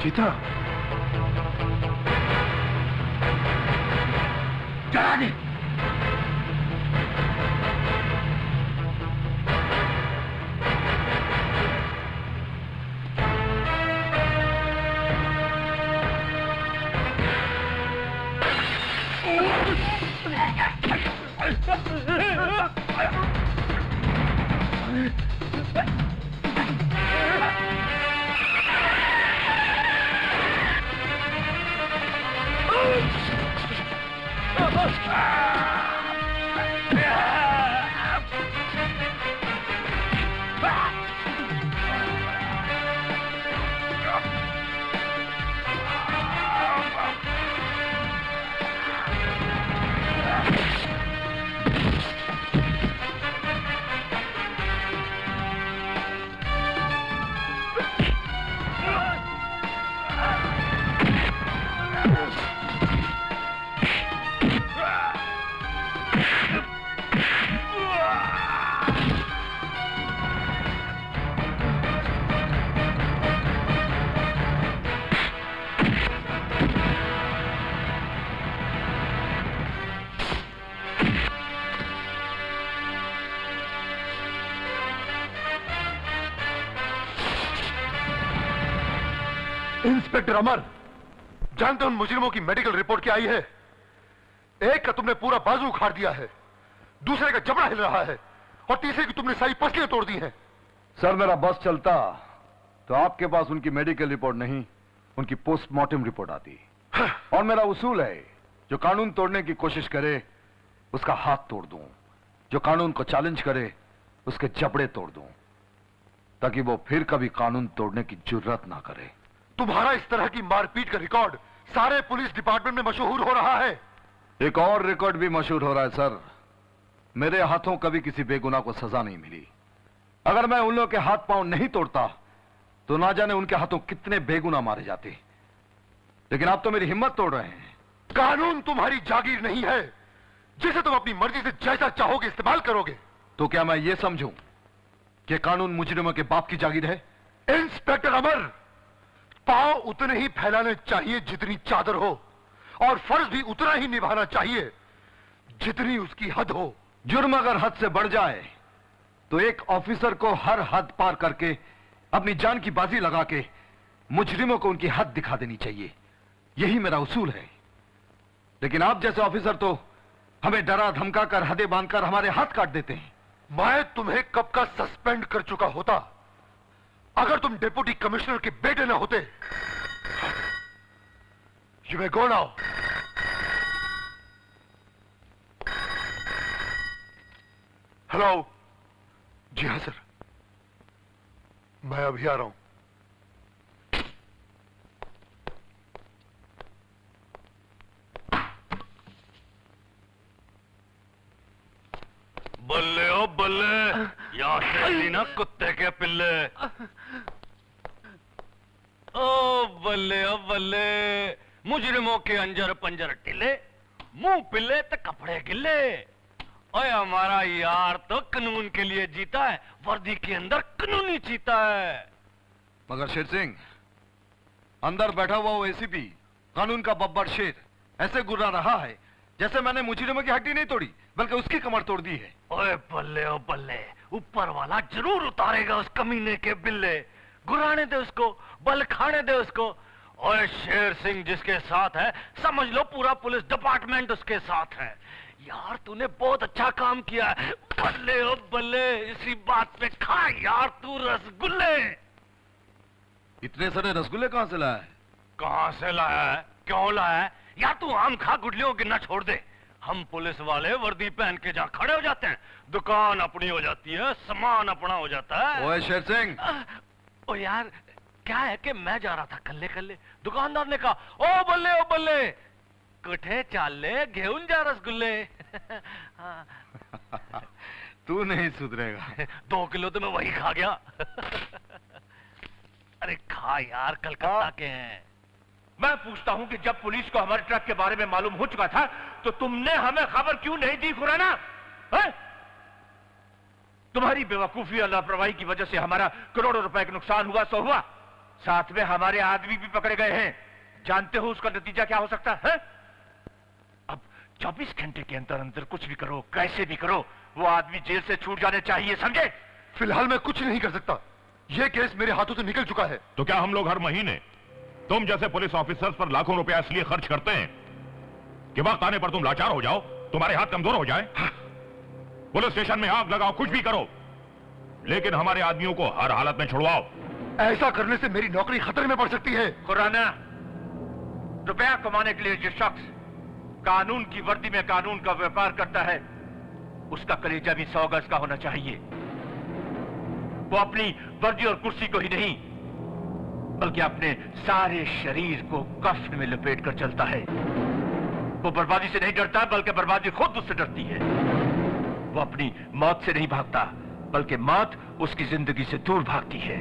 जीता चला दे। इंस्पेक्टर अमर, जानते हो उन मुजरिमों की मेडिकल रिपोर्ट क्या आई है? एक का तुमने पूरा बाजू उखाड़ दिया है, दूसरे का जबड़ा हिल रहा है और तीसरे की तुमने सारी पसलियां तोड़ दी हैं। सर, मेरा बस चलता तो आपके पास उनकी मेडिकल रिपोर्ट नहीं, उनकी पोस्टमार्टम रिपोर्ट आती। और मेरा उसूल है, जो कानून तोड़ने की कोशिश करे उसका हाथ तोड़ दूं, जो कानून को चैलेंज करे उसके जबड़े तोड़ दूं, ताकि वो फिर कभी कानून तोड़ने की जुर्रत ना करे। तुम्हारा इस तरह की मारपीट का रिकॉर्ड सारे पुलिस डिपार्टमेंट में मशहूर हो रहा है। एक और रिकॉर्ड भी मशहूर हो रहा है सर, मेरे हाथों कभी किसी बेगुनाह को सजा नहीं मिली। अगर मैं उन लोगों के हाथ पांव नहीं तोड़ता तो ना जाने उनके हाथों कितने बेगुनाह मारे जाते। लेकिन आप तो मेरी हिम्मत तोड़ रहे हैं। कानून तुम्हारी जागीर नहीं है, जिसे तुम अपनी मर्जी से जैसा चाहोगे इस्तेमाल करोगे। तो क्या मैं ये समझूं कि कानून मुजरिमों के बाप की जागीर है? इंस्पेक्टर अमर, पांव उतने ही फैलाने चाहिए जितनी चादर हो, और फर्ज भी उतना ही निभाना चाहिए जितनी उसकी हद हो। जुर्म अगर हद से बढ़ जाए तो एक ऑफिसर को हर हद पार करके अपनी जान की बाजी लगा के मुजरिमों को उनकी हद दिखा देनी चाहिए। यही मेरा उसूल है। लेकिन आप जैसे ऑफिसर तो हमें डरा धमका कर, हदें बांधकर हमारे हाथ काट देते हैं। मैं तुम्हें कब का सस्पेंड कर चुका होता अगर तुम डिप्टी कमिश्नर के बेटे न होते। You may go now. Hello. जी हाँ सर, मैं अभी आ रहा हूं। बल्ले ओ बल्ले, या शेरनी ना कुत्ते के पिल्ले। ओ बल्ले, मुजरिमों के अंजर पंजर टिले, मुंह पिल्ले तो कपड़े गिल्ले। ओए हमारा यार तो कानून के लिए जीता है, वर्दी के अंदर कानूनी जीता है। मगर शेर सिंह, अंदर बैठा हुआ वो एसीपी, कानून का बब्बर शेर, ऐसे गुर्रा रहा है जैसे मैंने मुजरिमों की हड्डी नहीं तोड़ी बल्कि उसकी कमर तोड़ दी है। ओए बल्ले ओ बल्ले, ऊपर वाला जरूर उतारेगा उस कमीने के बिल्ले। गुराने दे उसको, बल खाने दे उसको। ओए शेर सिंह जिसके साथ है, समझ लो पूरा पुलिस डिपार्टमेंट उसके साथ है। यार तूने बहुत अच्छा काम किया है। बल्ले ओ बल्ले, इसी बात पे खा यार तू रसगुल्ले। इतने सारे रसगुल्ले कहां से लाया है? कहां से लाया है, क्यों लाया है? या तू आम खा गुडलियों की ना छोड़ दे। हम पुलिस वाले वर्दी पहन के जहां खड़े हो जाते हैं, दुकान अपनी हो जाती है, सामान अपना हो जाता है। ओए शेर सिंह, ओ यार क्या है कि मैं जा रहा था कल्ले कल्ले, दुकानदार ने कहा ओ बल्ले कुठे चाले घेऊन जा रसगुल्ले। तू नहीं सुधरेगा। 2 किलो तो मैं वही खा गया। अरे खा यार, कलकत्ता के हैं। मैं पूछता हूं कि जब पुलिस को हमारे ट्रक के बारे में मालूम हो चुका था तो तुमने हमें खबर क्यों नहीं दी खुराना? तुम्हारी बेवकूफी और लापरवाही की वजह से हमारा करोड़ों रुपए का नुकसान हुआ सो हुआ, साथ में हमारे आदमी भी पकड़े गए हैं। जानते हो उसका नतीजा क्या हो सकता है? अब 24 घंटे के अंदर अंदर कुछ भी करो, कैसे भी करो, वो आदमी जेल से छूट जाने चाहिए, समझे? फिलहाल मैं कुछ नहीं कर सकता। यह केस मेरे हाथों से निकल चुका है। तो क्या हम लोग हर महीने तुम जैसे पुलिस ऑफिसर्स पर लाखों रुपया इसलिए खर्च करते हैं कि वक्त आने पर तुम लाचार हो जाओ, तुम्हारे हाथ कमजोर हो जाए? पुलिस स्टेशन में आग लगाओ, कुछ भी करो, लेकिन हमारे आदमियों को हर हालत में छुड़वाओ। ऐसा करने से मेरी नौकरी खतरे में पड़ सकती है। खुराना, रुपया कमाने के लिए जो शख्स कानून की वर्दी में कानून का व्यापार करता है, उसका कलेजा भी 100 गज का होना चाहिए। वो अपनी वर्दी और कुर्सी को ही नहीं, बल्कि अपने सारे शरीर को कफ्न में लपेट कर चलता है। वो बर्बादी से नहीं डरता, बल्कि बर्बादी खुद उससे डरती है। वो अपनी मौत से नहीं भागता, बल्कि मौत उसकी जिंदगी से दूर भागती है।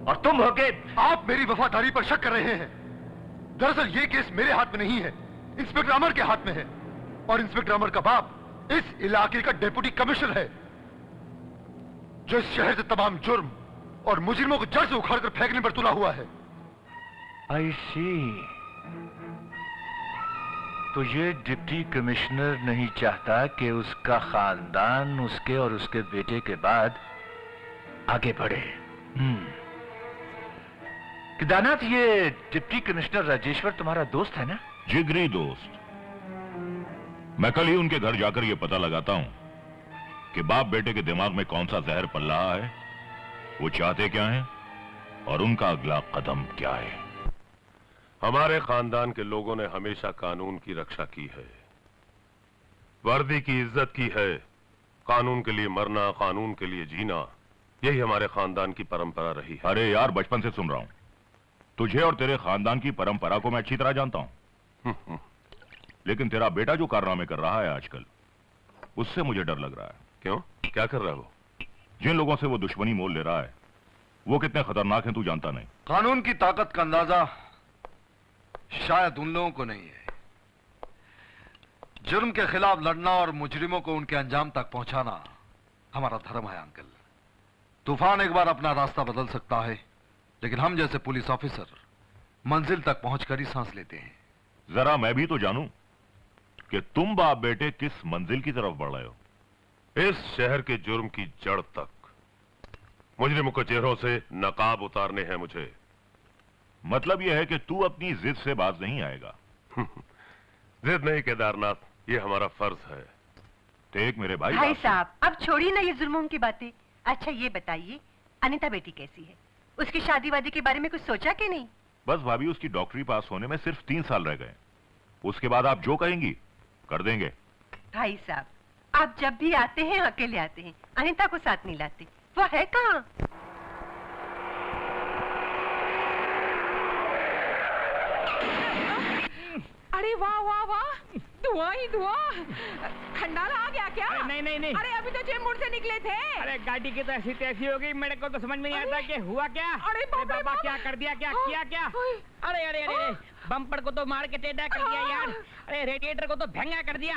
और तुम होगे। आप मेरी वफादारी पर शक कर रहे हैं। दरअसल ये केस मेरे हाथ में नहीं है, इंस्पेक्टर अमर के हाथ में है। और इंस्पेक्टर अमर का बाप इस इलाके का डिप्टी कमिश्नर है, जो इस शहर से तमाम जुर्म और मुजरिमों को जड़ से उखाड़कर फेंकने पर तुला हुआ है। I see। तो ये डिप्टी कमिश्नर नहीं चाहता कि उसका खानदान उसके और उसके बेटे के बाद आगे बढ़े। केदारनाथ, ये डिप्टी कमिश्नर राजेश्वर तुम्हारा दोस्त है ना? जिगरी दोस्त। मैं कल ही उनके घर जाकर यह पता लगाता हूं कि बाप बेटे के दिमाग में कौन सा जहर पल रहा है, वो चाहते क्या हैं और उनका अगला कदम क्या है। हमारे खानदान के लोगों ने हमेशा कानून की रक्षा की है, वर्दी की इज्जत की है। कानून के लिए मरना, कानून के लिए जीना, यही हमारे खानदान की परंपरा रही है। अरे यार, बचपन से सुन रहा हूं। तुझे और तेरे खानदान की परंपरा को मैं अच्छी तरह जानता हूं। लेकिन तेरा बेटा जो कारनामे कर रहा है आजकल, उससे मुझे डर लग रहा है। क्यों? क्या कर रहा है वो? जिन लोगों से वो दुश्मनी मोल ले रहा है, वो कितने खतरनाक हैं तू जानता नहीं। कानून की ताकत का अंदाजा शायद उन लोगों को नहीं है। जुर्म के खिलाफ लड़ना और मुजरिमों को उनके अंजाम तक पहुंचाना हमारा धर्म है अंकल। तूफान एक बार अपना रास्ता बदल सकता है, लेकिन हम जैसे पुलिस ऑफिसर मंजिल तक पहुंचकर ही सांस लेते हैं। जरा मैं भी तो जानूं कि तुम बाप बेटे किस मंजिल की तरफ बढ़ रहे हो। इस शहर के जुर्म की जड़ तक मुजरिमों के चेहरों से नकाब उतारने हैं मुझे। मतलब यह है कि तू अपनी जिद से बाज नहीं आएगा। जिद नहीं केदारनाथ, ये हमारा फर्ज है। देख मेरे भाई साहब, अब छोड़िए ना ये जुल्मों की बातें। अच्छा ये बताइए, अनिता बेटी कैसी है? उसकी शादी वादी के बारे में कुछ सोचा कि नहीं? बस भाभी, उसकी डॉक्टरी पास होने में सिर्फ 3 साल रह गए। उसके बाद आप जो कहेंगी कर देंगे। भाई साहब, आप जब भी आते हैं अकेले आते हैं, अनिता को साथ नहीं लाते। वो है कहाँ? अरे वाह वाह वाह, धुआं ही धुआं। खंडाला आ गया क्या? नहीं नहीं नहीं। अरे अभी तो चेंबूर से निकले थे। अरे गाड़ी की तो ऐसी तैसी हो गई, मेरे को तो समझ में नहीं आता कि हुआ क्या। अरे बाबा क्या कर दिया, क्या किया क्या? अरे अरे अरे, बम्पर को तो मार के टेढ़ा कर दिया यार। अरे रेडिएटर को तो भंगा कर दिया।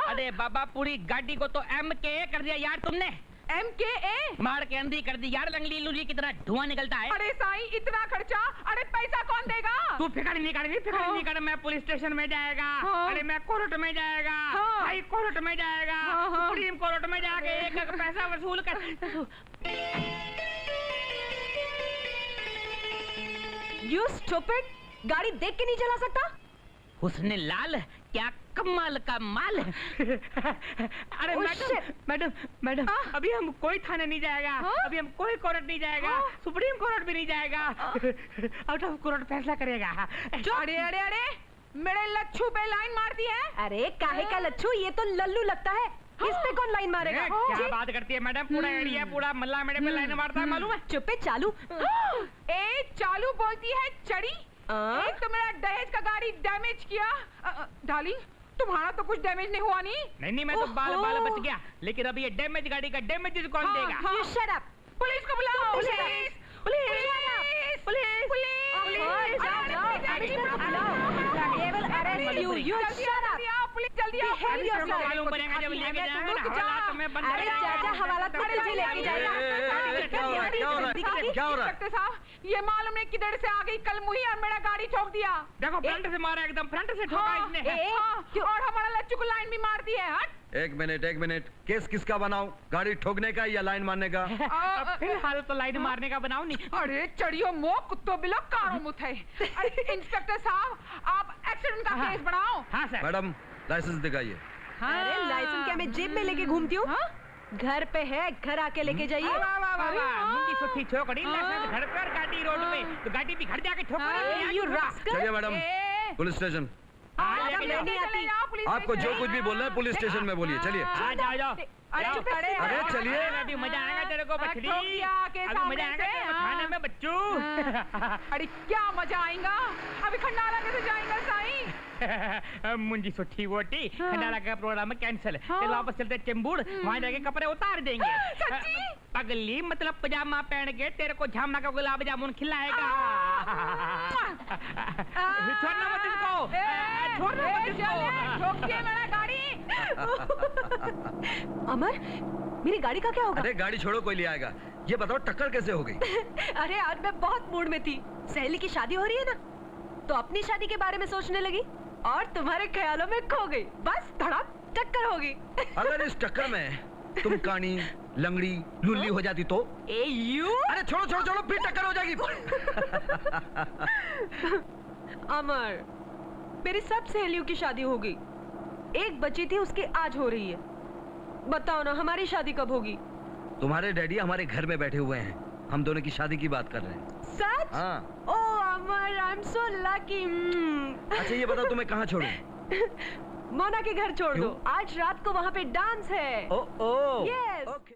अरे बाबा, पूरी गाड़ी को तो MKA कर दिया यार तुमने। MKA मार के अंधी कर दी यार, लंगली लूली की तरह धुआं निकलता है। अरे साईं, इतना खर्चा? अरे पैसा कौन देगा? तू फिक्र नहीं कर, मैं पुलिस स्टेशन में जाएगा। अरे मैं कोर्ट में जाएगा, हाई कोर्ट में जाएगा, सुप्रीम कोर्ट में जाके एक एक पैसा वसूल कर। You stupid! गाड़ी देख के नहीं चला सकता? हुस्न लाल, क्या कमाल का माल। अरे मैडम मैडम, अभी हम कोई थाने नहीं जाएगा। अभी हम कोई कोर्ट नहीं जाएगा। सुप्रीम कोर्ट भी नहीं जाएगा। आउट ऑफ कोर्ट फैसला करेगा। अरे अरे अरे, मेरे लच्छू पे लाइन मारती है। अरे काहे का लच्छू, ये तो लल्लू लगता है। इस पे कौन लाइन मारेगा? क्या बात करती है मैडम, पूरा एरिया पूरा मल्ला मेरे पे लाइन मारता है, मालूम है? चुप है चालू। ए चालू बोलती है चढ़ी। एक तो मेरा दहेज का गाड़ी डैमेज किया। डार्लिंग, तुम्हारा तो कुछ डैमेज नहीं हुआ? नहीं, मैं तो बाल बच गया। लेकिन अभी ये डैमेज गाड़ी का डैमेज कौन देगा? You shut up! पुलिस को बुलाओ। पुलिस जल्दी दिया। अभी तुमको मालूम पड़ेगा जब लेके जाएगा ना, हवाला तुम्हें बंद अरे चाचा हवाला तो तुझे लेके जाएगा। क्या हो रहा है? इंस्पेक्टर साहब, ये मालूम नहीं किधर से आ गई कल मुही और मेरा गाड़ी ठोक दिया। देखो फ्रंट से मारा, एकदम फ्रंट से ठोका इसने। और हमारा लच्चू को लाइन भी मार दी है। हट। एक मिनट, केस किसका बनाऊं? गाड़ी ठोकने का या लाइन मारने का? फिलहाल तो लाइन मारने का बनाओ नहीं। अरे चढ़ियो मो कुत्तो बिलो कारो मुथ है। अरे इंस्पेक्टर साहब, आप एक्सीडेंट का केस बढ़ाओ। हाँ सर। मैडम लाइसेंस दिखाइए। अरे लाइसेंस क्या मैं जेब में लेके घूमती हूँ? घर पे है, घर आके लेके जाइए। मुंडी सुट्ठी छोकड़ी, लाइसेंस घर पर, गाड़ी रोड पे, तो गाड़ी भी घर जाके ठोकड़ी। चलिए मैडम, पुलिस स्टेशन। आपको जो कुछ भी बोलना है पुलिस स्टेशन में बोलिए। चलिए। जाओ। अरे चलिए। अभी मजा आएगा तेरे को बछड़ी, अभी मजा आएगा तेरे को खाने में बच्चू। अरे क्या मजा आएगा? अभी खंडाला कैसे जाएगा साईं? मुंजी सुट्ठी वोटी, खंडाला का प्रोग्राम कैंसिल। चल वापस चलते चेंबूर, वहाँ जाके कपड़े उतार देंगे। पगली मतलब पजामा पहन के तेरे को झामना का गुलाब जामुन खिलाएगा। छोड़ना मत इसको, छोड़ना मत इसको। ठोक दिया मेरा गाड़ी। अमर, मेरी गाड़ी का क्या होगा? अरे गाड़ी छोड़ो, कोई ले आएगा। ये बताओ टक्कर कैसे हो गई? अरे आज मैं बहुत मूड में थी। सहेली की शादी हो रही है ना, तो अपनी शादी के बारे में सोचने लगी और तुम्हारे ख्यालों में खो गई। बस धड़ाम टक्कर होगी। अगर इस टक्कर में तुम कानी, लंगड़ी, लुल्ली हो जाती तो? अरे छोड़ो, फिर टक्कर हो जाएगी। अमर, मेरी सब सहेलियों की शादी हो गई, एक बची थी, उसकी आज हो रही है। बताओ ना, हमारी शादी कब होगी? तुम्हारे डैडी हमारे घर में बैठे हुए हैं, हम दोनों की शादी की बात कर रहे हैं। सच? हाँ। ओ अमर, आई एम सो लकी। अच्छा ये बताओ तुम्हें कहाँ छोड़ूं? मोना के घर छोड़ दो, आज रात को वहाँ पे डांस है। ओ यस। ओके।